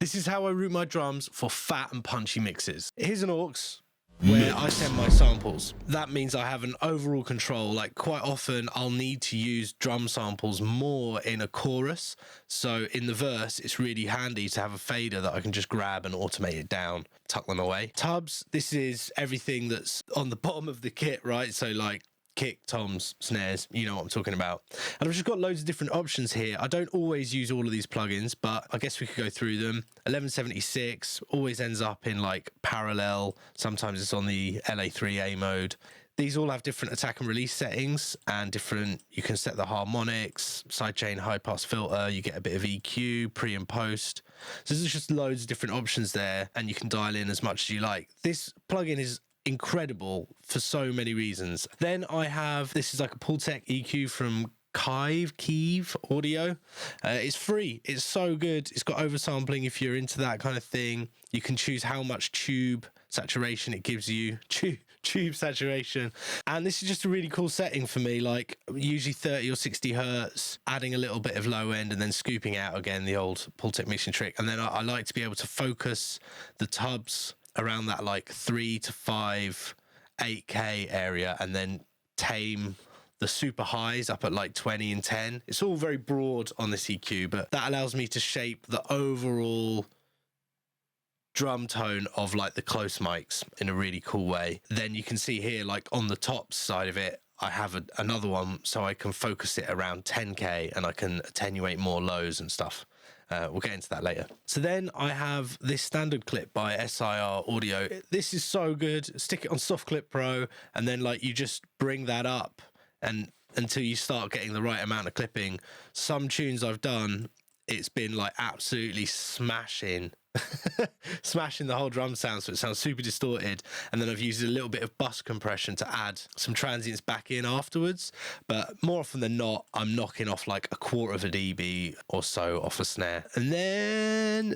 This is how I route my drums for fat and punchy mixes. Here's an aux where I send my samples. That means I have an overall control. Like quite often I'll need to use drum samples more in a chorus. So in the verse, it's really handy to have a fader that I can just grab and automate it down, tuck them away. Tubs, this is everything that's on the bottom of the kit, right? So like kick, toms, snares, you know what I'm talking about. And I've just got loads of different options here. I don't always use all of these plugins, but I guess we could go through them. 1176 always ends up in like parallel. Sometimes it's on the LA3A mode. These all have different attack and release settings and different, you can set the harmonics, sidechain, high pass filter, you get a bit of EQ, pre and post. So there's just loads of different options there and you can dial in as much as you like. This plugin is incredible for so many reasons. Then I have, this is like a Pultec EQ from Kiev Audio. It's free. It's so good. It's got oversampling if you're into that kind of thing. You can choose how much tube saturation it gives you. Tube saturation. And this is just a really cool setting for me, like usually 30 or 60 hertz, adding a little bit of low end and then scooping out again, the old Pultec mixing trick. And then I like to be able to focus the tubs around that like 3 to 5 8K area and then tame the super highs up at like 20 and 10. It's all very broad on this EQ, but that allows me to shape the overall drum tone of like the close mics in a really cool way. Then you can see here, like on the top side of it, I have another one so I can focus it around 10K and I can attenuate more lows and stuff. We'll get into that later. So then I have this standard clip by SIR Audio. This is so good. Stick it on Soft Clip Pro and then like you just bring that up and until you start getting the right amount of clipping. Some tunes I've done, it's been like absolutely smashing the whole drum sound, so it sounds super distorted, and then I've used a little bit of bus compression to add some transients back in afterwards, but more often than not I'm knocking off like a quarter of a dB or so off a snare. And then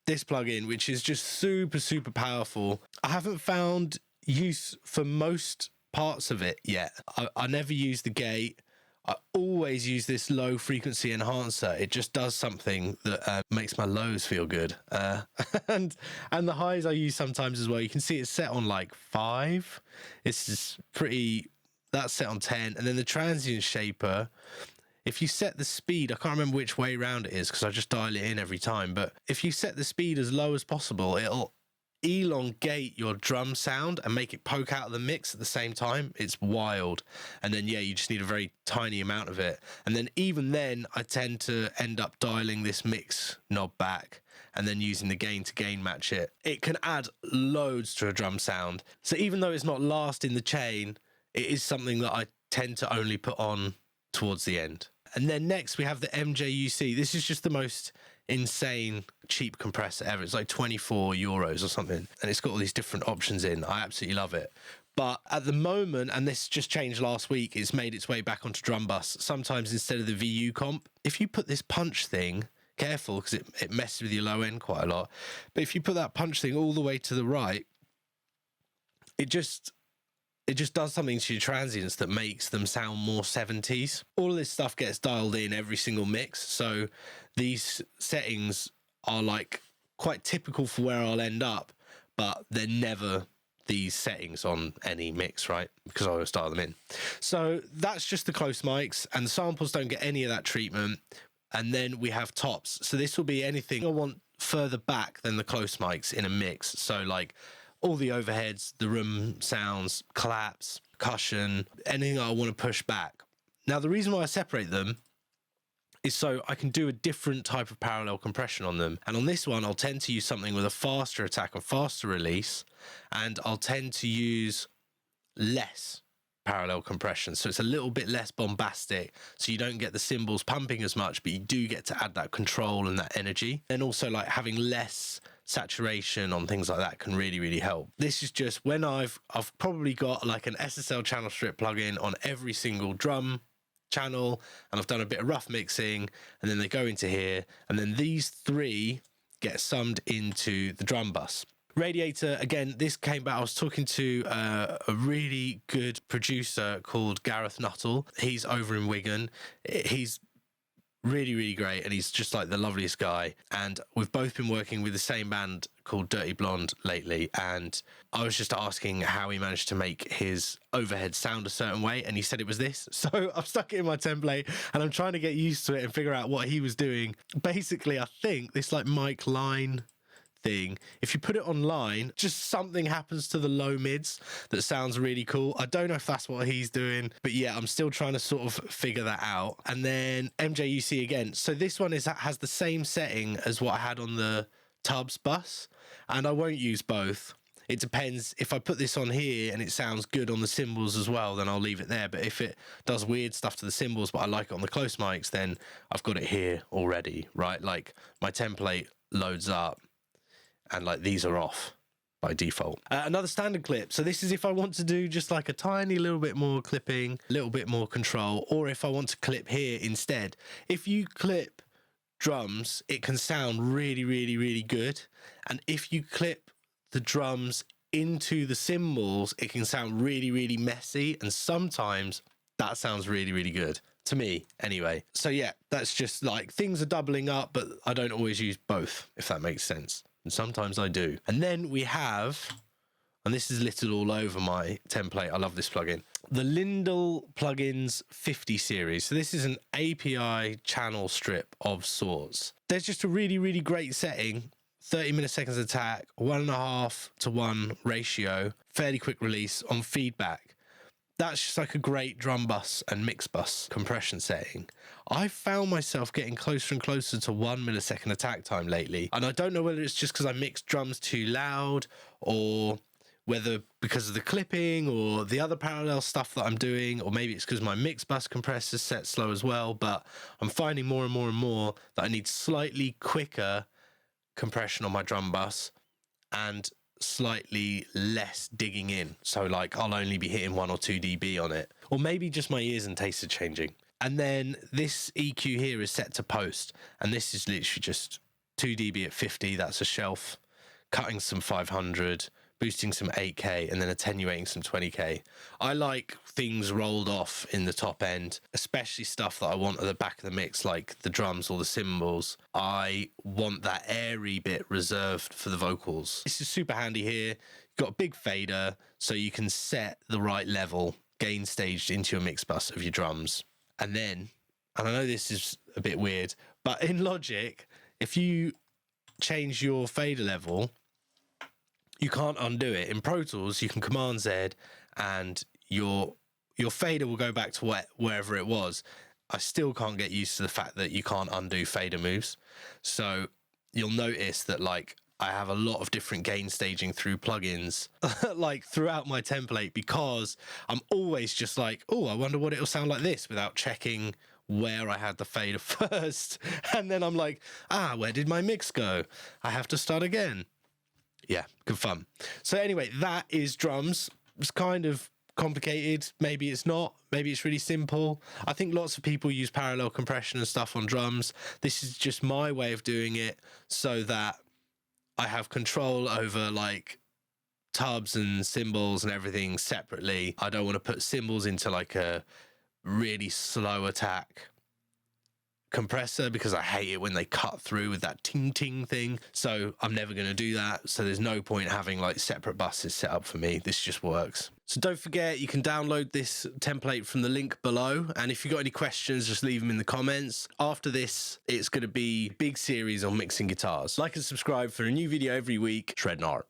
this plugin, which is just super powerful. I haven't found use for most parts of it yet. I never use the gate. I always use this low frequency enhancer. It just does something that makes my lows feel good. And the highs I use sometimes as well. You can see it's set on like 5. It's just pretty, that's set on 10. And then the transient shaper, if you set the speed, I can't remember which way around it is because I just dial it in every time. But if you set the speed as low as possible, it'll elongate your drum sound and make it poke out of the mix at the same time. It's wild. And then yeah, you just need a very tiny amount of it. And then even then I tend to end up dialing this mix knob back and then using the gain to gain match it. It can add loads to a drum sound. So even though it's not last in the chain, it is something that I tend to only put on towards the end. And then next we have the MJUC. This is just the most insane cheap compressor ever. It's like 24 euros or something, and it's got all these different options in. I absolutely love it. But at the moment, and this just changed last week, it's made its way back onto drum bus. Sometimes instead of the VU comp, if you put this punch thing, careful because it messes with your low end quite a lot, but if you put that punch thing all the way to the right, it just does something to your transients that makes them sound more 70s. All of this stuff gets dialed in every single mix. So these settings are like quite typical for where I'll end up, but they're never these settings on any mix, right? Because I always dial them in. So that's just the close mics, and the samples don't get any of that treatment. And then we have tops. So this will be anything I want further back than the close mics in a mix. So like all the overheads, the room sounds, claps, percussion, anything I want to push back. Now, the reason why I separate them is so I can do a different type of parallel compression on them. And on this one, I'll tend to use something with a faster attack and faster release, and I'll tend to use less parallel compression. So it's a little bit less bombastic, so you don't get the cymbals pumping as much, but you do get to add that control and that energy. And also like having less saturation on things like that can really help. This is just when I've probably got like an SSL channel strip plugin on every single drum channel, and I've done a bit of rough mixing, and then they go into here, and then these 3 get summed into the drum bus. Radiator, again, this came back. I was talking to a really good producer called Gareth Nuttall. He's over in Wigan. He's Really, really great. And he's just like the loveliest guy. And we've both been working with the same band called Dirty Blonde lately. And I was just asking how he managed to make his overhead sound a certain way. And he said it was this. So I've stuck it in my template and I'm trying to get used to it and figure out what he was doing. Basically, I think this like mic line thing, if you put it online, just something happens to the low mids that sounds really cool. I don't know if that's what he's doing, but yeah, I'm still trying to sort of figure that out. And then MJUC again. So this one has the same setting as what I had on the Tubbs bus, and I won't use both. It depends. If I put this on here and it sounds good on the cymbals as well, then I'll leave it there. But if it does weird stuff to the cymbals, but I like it on the close mics, then I've got it here already, right? Like my template loads up and like these are off by default. Another standard clip. So this is if I want to do just like a tiny little bit more clipping, a little bit more control, or if I want to clip here instead. If you clip drums, it can sound really, really, really good. And if you clip the drums into the cymbals, it can sound really, really messy. And sometimes that sounds really, really good. To me, anyway. So yeah, that's just like things are doubling up, but I don't always use both, if that makes sense. And sometimes I do. And then we have, and this is littered all over my template. I love this plugin. The Lindell Plugins 50 series. So this is an API channel strip of sorts. There's just a really, really great setting. 30 milliseconds attack, 1.5:1 ratio, fairly quick release on feedback. That's just like a great drum bus and mix bus compression setting. I found myself getting closer and closer to 1 millisecond attack time lately. And I don't know whether it's just because I mixed drums too loud or whether because of the clipping or the other parallel stuff that I'm doing, or maybe it's because my mix bus compressor's set slow as well. But I'm finding more and more and more that I need slightly quicker compression on my drum bus and slightly less digging in. So like I'll only be hitting 1 or 2 dB on it, or maybe just my ears and taste are changing. And then this EQ here is set to post, and this is literally just 2 dB at 50. That's a shelf, cutting some 500, boosting some 8K, and then attenuating some 20K. I like things rolled off in the top end, especially stuff that I want at the back of the mix, like the drums or the cymbals. I want that airy bit reserved for the vocals. This is super handy here. You've got a big fader, so you can set the right level, gain staged into your mix bus of your drums. And then, and I know this is a bit weird, but in Logic, if you change your fader level, you can't undo it. In Pro Tools, you can Command Z and your fader will go back to wherever it was. I still can't get used to the fact that you can't undo fader moves. So you'll notice that like I have a lot of different gain staging through plugins like throughout my template, because I'm always just like, oh, I wonder what it'll sound like this, without checking where I had the fader first. And then I'm like, where did my mix go? I have to start again. Yeah, good fun. So anyway, that is drums. It's kind of complicated. Maybe it's not. Maybe it's really simple. I think lots of people use parallel compression and stuff on drums. This is just my way of doing it so that I have control over like tubs and cymbals and everything separately. I don't want to put cymbals into like a really slow attack compressor because I hate it when they cut through with that ting ting thing. So I'm never going to do that. So there's no point having like separate buses set up for me. This just works. So don't forget, you can download this template from the link below. And if you've got any questions, just leave them in the comments. After this, it's going to be a big series on mixing guitars. Like and subscribe for a new video every week. Shred and art.